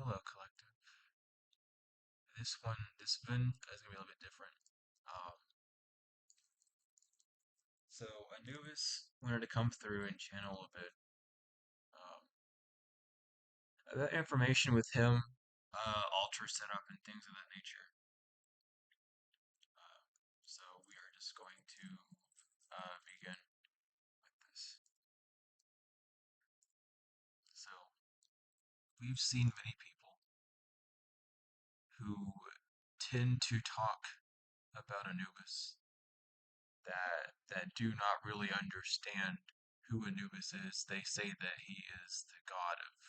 Hello, collective. This Vin is gonna be a little bit different. Um, so Anubis wanted to come through and channel a bit that information with him, altar setup and things of that nature. Uh, so we are just going to begin with this. So we've seen many people who tend to talk about Anubis that do not really understand who Anubis is. They say that he is the god of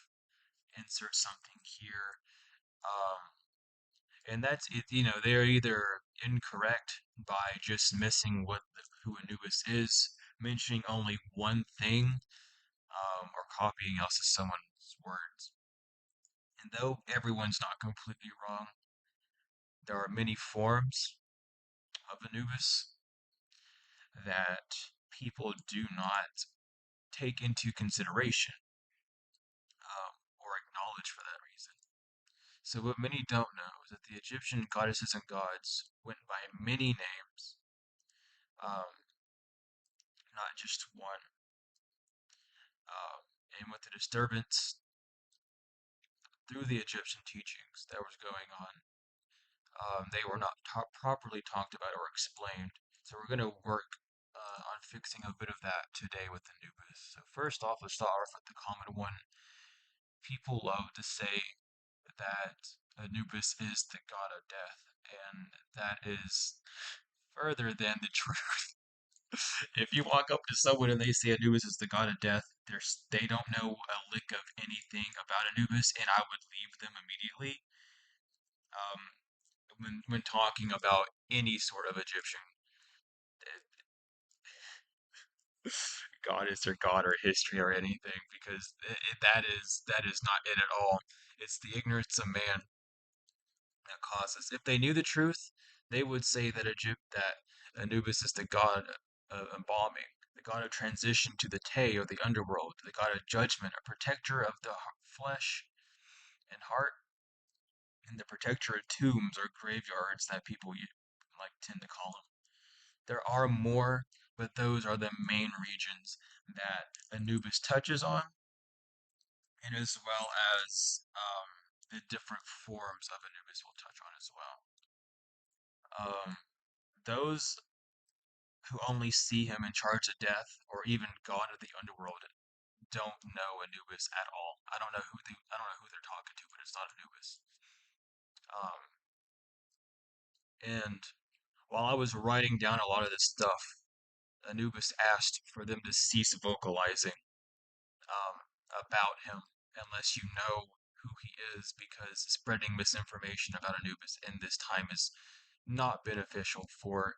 insert something here. And that's it. They're either incorrect by just missing who Anubis is, mentioning only one thing, or copying else of someone's words. And though everyone's not completely wrong, there are many forms of Anubis that people do not take into consideration, or acknowledge for that reason. So, what many don't know is that the Egyptian goddesses and gods went by many names, um, not just one. Um, and with the disturbance through the Egyptian teachings that was going on, they were not properly talked about or explained. So, we're going to work on fixing a bit of that today with Anubis. So, first off, let's start off with the common one. People love to say that Anubis is the god of death, and that is further than the truth. If you walk up to someone and they say Anubis is the god of death, they don't know a lick of anything about Anubis, and I would leave them immediately. Um, when talking about any sort of Egyptian goddess or god or history or anything, because that is not it at all. It's the ignorance of man that causes. If they knew the truth, they would say that Anubis is the god of embalming, the god of transition to the Te or the underworld, the god of judgment, a protector of the flesh and heart, and the protector of tombs or graveyards that people like tend to call them. There are more, but those are the main regions that Anubis touches on, and as well as the different forms of Anubis will touch on as well. Those who only see him in charge of death or even god of the underworld don't know Anubis at all. I don't know who they're talking to, but it's not Anubis. Um, and while I was writing down a lot of this stuff, Anubis asked for them to cease vocalizing um, about him unless you know who he is, because spreading misinformation about Anubis in this time is not beneficial for.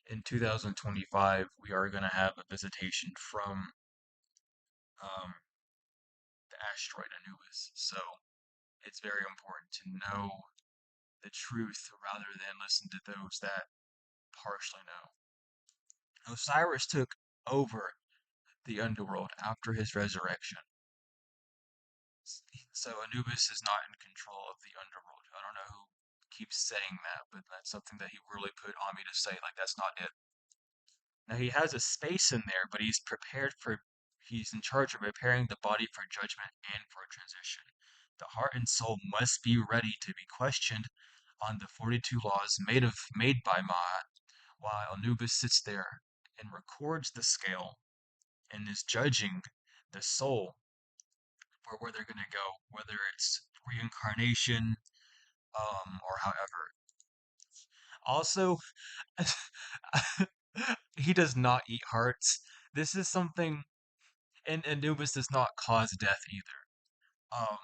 In 2025, we are going to have a visitation from um, the asteroid Anubis. So it's very important to know the truth rather than listen to those that partially know. Osiris took over the underworld after his resurrection. So Anubis is not in control of the underworld. I don't know who keeps saying that, but that's something that he really put on me to say. Like, that's not it. Now he has a space in there, but he's in charge of preparing the body for judgment and for transition. The heart and soul must be ready to be questioned on the 42 laws made by Ma'at, while Anubis sits there and records the scale and is judging the soul for where they're gonna go, whether it's reincarnation, or however. Also, he does not eat hearts. This is something, and Anubis does not cause death either. Um,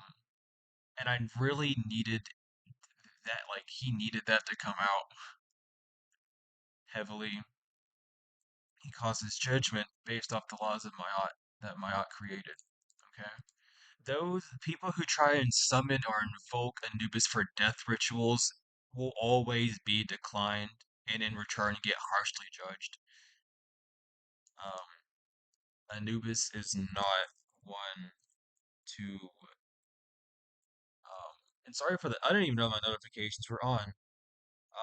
and I really needed that, like, he needed that to come out heavily. He causes judgment based off the laws of Ma'at that Ma'at created. Okay? Those people who try and summon or invoke Anubis for death rituals will always be declined and in return get harshly judged. Um, Anubis is not one to And sorry for the, I didn't even know my notifications were on.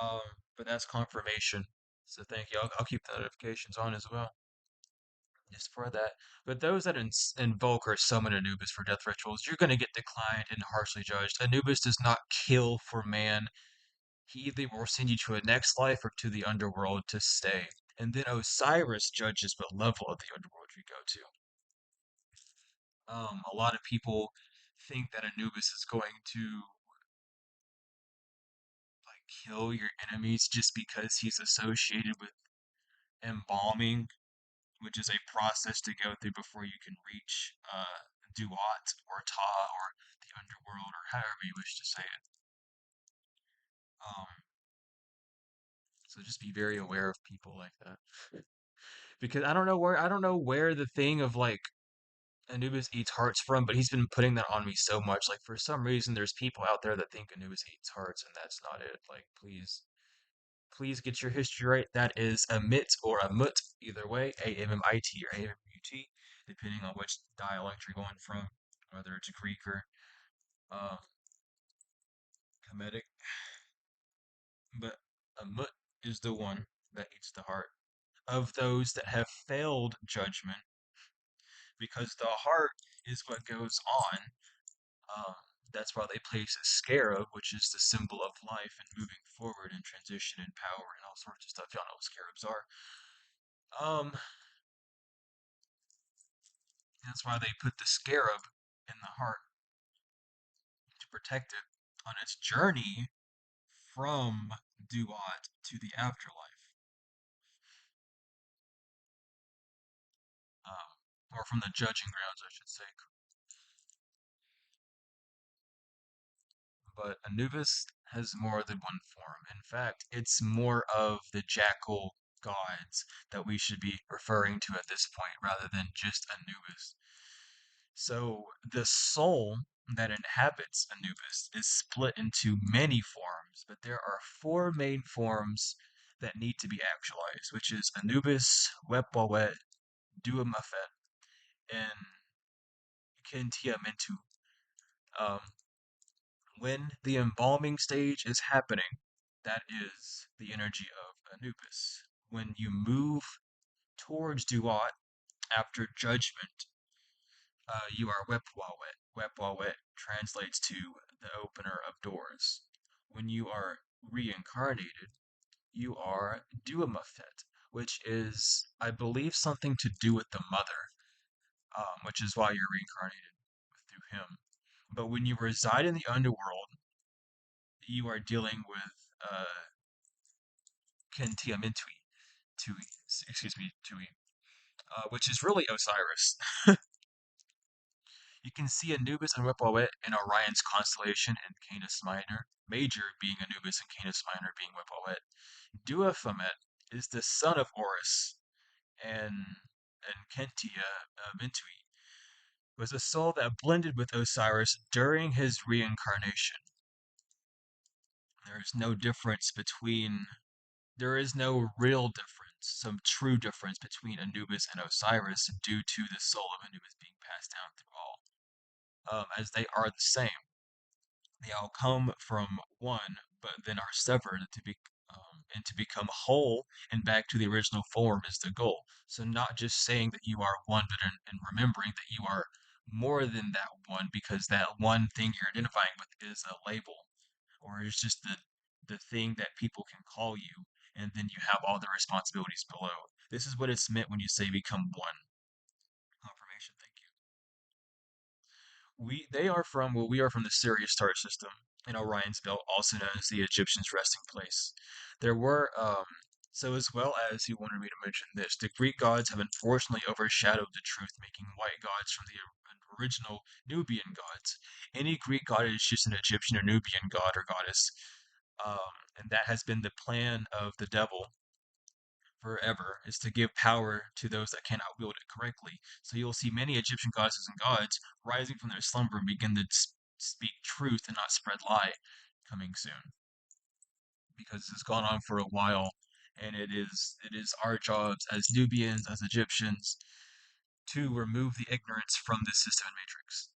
Um, but that's confirmation. So thank you. I'll keep the notifications on as well, just for that. But those that invoke or summon Anubis for death rituals, you're going to get declined and harshly judged. Anubis does not kill for man. He either will send you to a next life or to the underworld to stay. And then Osiris judges what level of the underworld you go to. A lot of people think that Anubis is going to like kill your enemies just because he's associated with embalming, which is a process to go through before you can reach Duat or Ta or the underworld or however you wish to say it. Um, so just be very aware of people like that. Because I don't know where the thing of like Anubis eats hearts from, but he's been putting that on me so much. Like for some reason there's people out there that think Anubis eats hearts and that's not it. Like please get your history right. That is a mit or a mut, either way, Ammit or Ammut, depending on which dialect you're going from, whether it's Greek or uh, Kemetic. But a mut is the one that eats the heart of those that have failed judgment, because the heart is what goes on. Um, that's why they place a scarab, which is the symbol of life and moving forward and transition and power and all sorts of stuff. Y'all know what scarabs are. Um, that's why they put the scarab in the heart to protect it on its journey from Duat to the afterlife, or from the judging grounds, I should say. But Anubis has more than one form. In fact, it's more of the jackal gods that we should be referring to at this point rather than just Anubis. So the soul that inhabits Anubis is split into many forms, but there are four main forms that need to be actualized, which is Anubis, Wepwawet, Duamafet, and Kintiamentu. Um, when the embalming stage is happening, that is the energy of Anubis. When you move towards Duat after judgment, you are Wepwawet. Wepwawet translates to the opener of doors. When you are reincarnated, you are Duamafet, which is, I believe, something to do with the mother, which is why you're reincarnated through him. But when you reside in the underworld, you are dealing with Kentiamintui, Tui, excuse me, Tui, which is really Osiris. You can see Anubis and Wepwawet in Orion's constellation and Canis Minor, Major being Anubis and Canis Minor being Wepwawet. Duaphomet is the son of Horus, and Kentia Mintui was a soul that blended with Osiris during his reincarnation. There is no difference between There is no real difference, some true difference between Anubis and Osiris due to the soul of Anubis being passed down through all, as they are the same. They all come from one, but then are severed to be and to become whole and back to the original form is the goal. So not just saying that you are one, but in remembering that you are more than that one, because that one thing you're identifying with is a label, or it's just the thing that people can call you, and then you have all the responsibilities below. This is what it's meant when you say become one. Confirmation, thank you. We are from the Sirius star system in Orion's belt, also known as the Egyptians' resting place. There were so as well as he wanted me to mention this, the Greek gods have unfortunately overshadowed the truth, making white gods from the original Nubian gods. Any Greek god is just an Egyptian or Nubian god or goddess, and that has been the plan of the devil forever, is to give power to those that cannot wield it correctly. So you'll see many Egyptian goddesses and gods rising from their slumber and begin to speak truth and not spread lie coming soon. Because it's gone on for a while, and it is our jobs as Nubians, as Egyptians, to remove the ignorance from the system and matrix.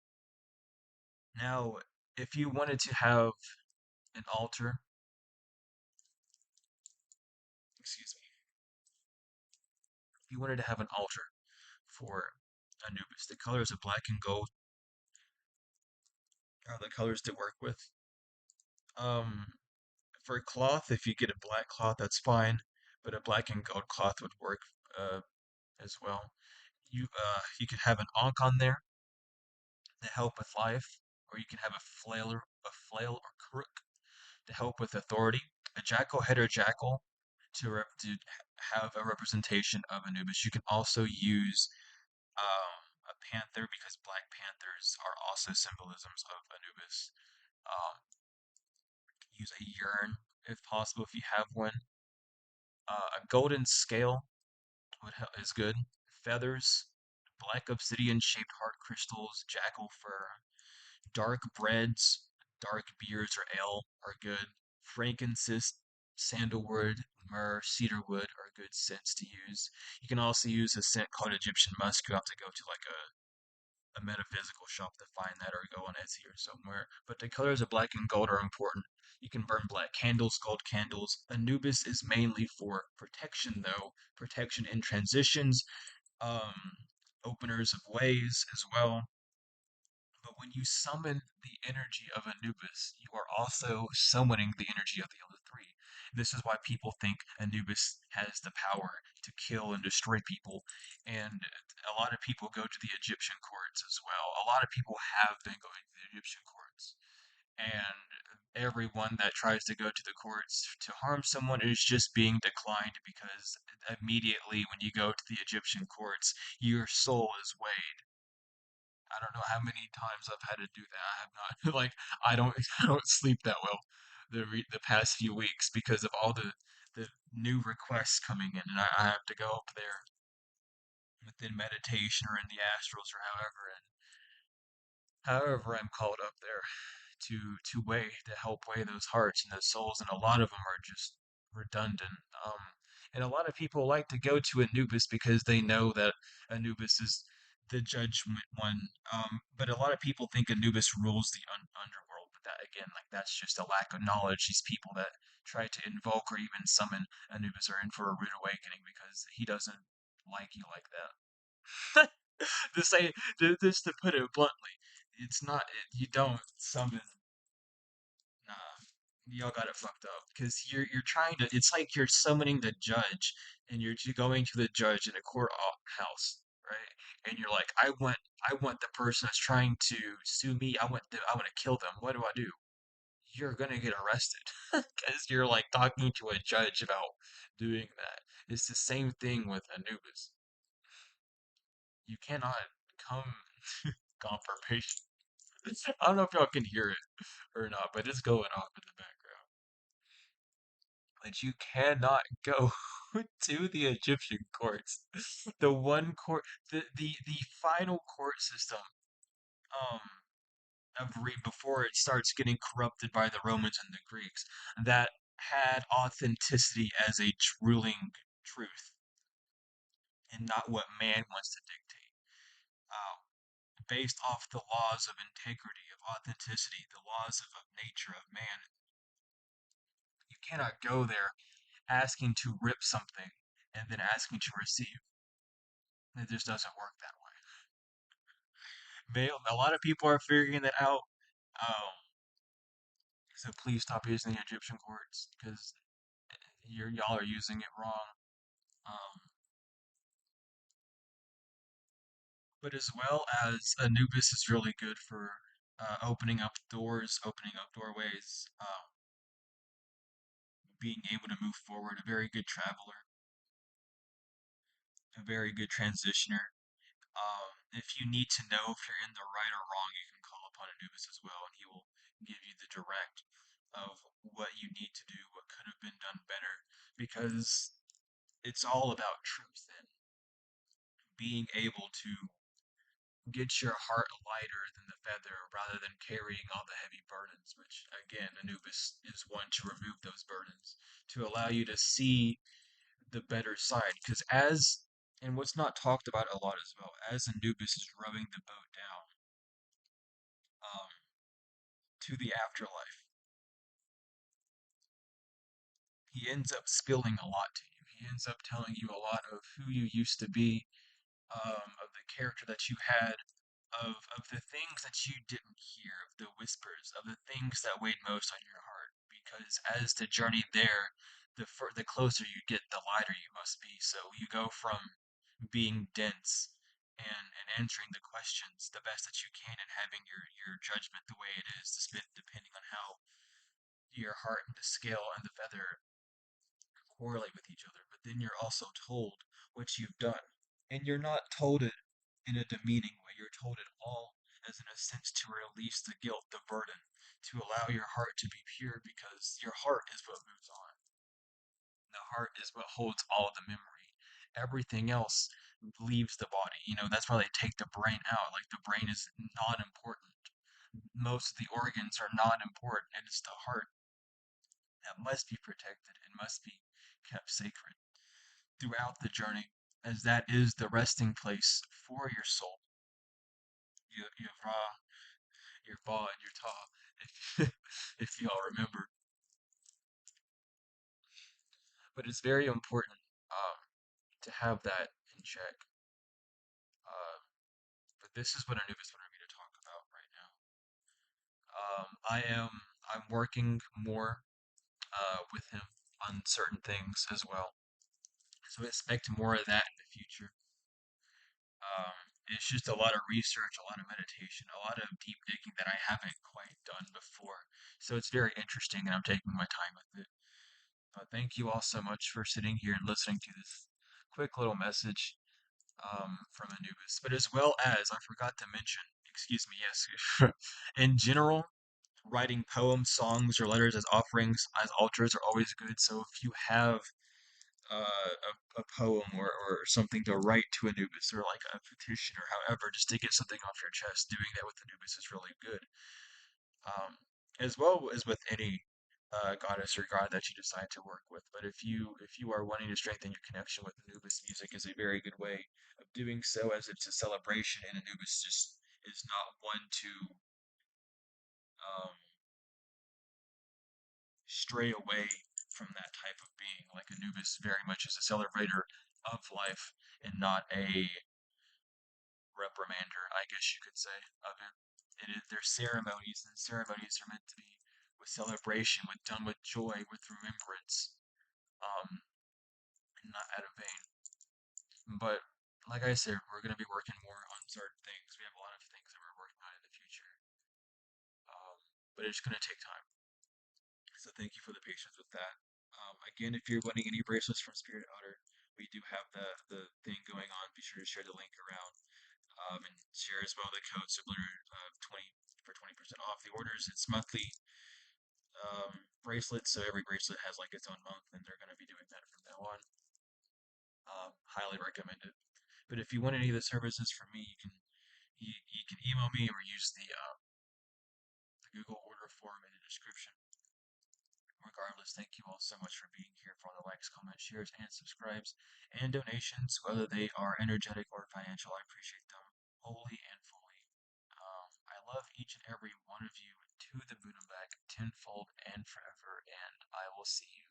Now, If you wanted to have an altar, excuse me, if you wanted to have an altar for Anubis, the colors of black and gold are the colors to work with. Um, for cloth, if you get a black cloth, that's fine, but a black and gold cloth would work as well. You could have an ankh on there to help with life, or you can have a flail or crook to help with authority, a jackal head or jackal to have a representation of Anubis. You can also use a panther because black panthers are also symbolisms of Anubis. Use a urn if possible if you have one. A golden scale is good. Feathers, black obsidian shaped heart crystals, jackal fur, dark breads, dark beers or ale are good. Frankincense, sandalwood, myrrh, cedarwood are good scents to use. You can also use a scent called Egyptian musk. You have to go to like a metaphysical shop to find that or go on Etsy or somewhere. But the colors of black and gold are important. You can burn black candles, gold candles. Anubis is mainly for protection, though. Protection in transitions, um, openers of ways as well. But when you summon the energy of Anubis, you are also summoning the energy of the other three. This is why people think Anubis has the power to kill and destroy people. And a lot of people go to the Egyptian courts as well. A lot of people have been going to the Egyptian courts. And everyone that tries to go to the courts to harm someone is just being declined because immediately when you go to the Egyptian courts, your soul is weighed. I don't know how many times I've had to do that. I have not like I don't I don't sleep that well the past few weeks because of all the new requests coming in, and I have to go up there within meditation or in the astrals or however I'm called up there to help weigh those hearts and those souls, and a lot of them are just redundant. And a lot of people like to go to Anubis because they know that Anubis is the judgment one. But a lot of people think Anubis rules the underworld, but that again, like that's just a lack of knowledge. These people that try to invoke or even summon Anubis are in for a rude awakening because he doesn't like you like that. To say, just to put it bluntly, it's not you don't summon. Nah, y'all got it fucked up because you're trying to. It's like you're summoning the judge, and you're going to the judge in a house, right? And you're like, I want the person that's trying to sue me. I want to kill them. What do I do? You're gonna get arrested because you're like talking to a judge about doing that. It's the same thing with Anubis. You cannot come confirmation. I don't know if y'all can hear it or not, but it's going off in the background. But you cannot go to the Egyptian courts. The one court, the final court system, um, before it starts getting corrupted by the Romans and the Greeks, that had authenticity as a ruling truth and not what man wants to dictate. Um, Based off the laws of integrity, of authenticity, the laws of nature of man, you cannot go there asking to rip something and then asking to receive. It just doesn't work that way. A lot of people are figuring that out. Um, so please stop using the Egyptian courts because y'all are using it wrong. Um, but as well as Anubis is really good for opening up doors, opening up doorways, being able to move forward. A very good traveler, a very good transitioner. If you need to know if you're in the right or wrong, you can call upon Anubis as well, and he will give you the direct of what you need to do, what could have been done better, because it's all about truth and being able to get your heart lighter than the feather rather than carrying all the heavy burdens, which again, Anubis is one to remove those burdens, to allow you to see the better side. Because and what's not talked about a lot as well, as Anubis is rowing the boat down, um, to the afterlife, he ends up spilling a lot to you. He ends up telling you a lot of who you used to be, of the character that you had, of the things that you didn't hear, of the whispers, of the things that weighed most on your heart. Because as the journey there, the closer you get, the lighter you must be. So you go from being dense and answering the questions the best that you can and having your judgment the way it is, depending on how your heart and the scale and the feather correlate with each other. But then you're also told what you've done. And you're not told it in a demeaning way. You're told it all as in a sense to release the guilt, the burden, to allow your heart to be pure because your heart is what moves on. The heart is what holds all of the memory. Everything else leaves the body. That's why they take the brain out. Like the brain is not important. Most of the organs are not important. It is the heart that must be protected and must be kept sacred throughout the journey, as that is the resting place for your soul. Your Ra, your Ba, and your Ta, if, if y'all remember. But it's very important to have that in check. But this is what Anubis wanted me to talk about right now. I'm working more with him on certain things as well. So expect more of that in the future. It's just a lot of research, a lot of meditation, a lot of deep digging that I haven't quite done before. So it's very interesting, and I'm taking my time with it. Thank you all so much for sitting here and listening to this quick little message from Anubis. But as well as, I forgot to mention, excuse me, yes, in general, writing poems, songs, or letters as offerings, as altars are always good. So if you have a poem or something to write to Anubis or like a petition or however, just to get something off your chest, doing that with Anubis is really good. As well as with any goddess or god that you decide to work with. But if you are wanting to strengthen your connection with Anubis, music is a very good way of doing so, as it's a celebration, and Anubis just is not one to um, stray away from that type of being. Like Anubis very much is a celebrator of life and not a reprimander, I guess you could say, of it. They're ceremonies, and ceremonies are meant to be with celebration, with done with joy, with remembrance, um, and not out of vain. But like I said, we're going to be working more on certain things. We have a lot of things that we're working on in the future, um, but it's going to take time. So thank you for the patience with that. Again, if you're wanting any bracelets from Spirit Otter, we do have the thing going on. Be sure to share the link around, and share as well the code Sublunar 20 for 20% off the orders. It's monthly bracelets, so every bracelet has like its own month, and they're going to be doing that from now on. Highly recommend it. But if you want any of the services from me, you can email me or use the Google order form in the description. Regardless, thank you all so much for being here, for all the likes, comments, shares, and subscribes, and donations, whether they are energetic or financial. I appreciate them wholly and fully. I love each and every one of you to the moon and back, tenfold and forever, and I will see you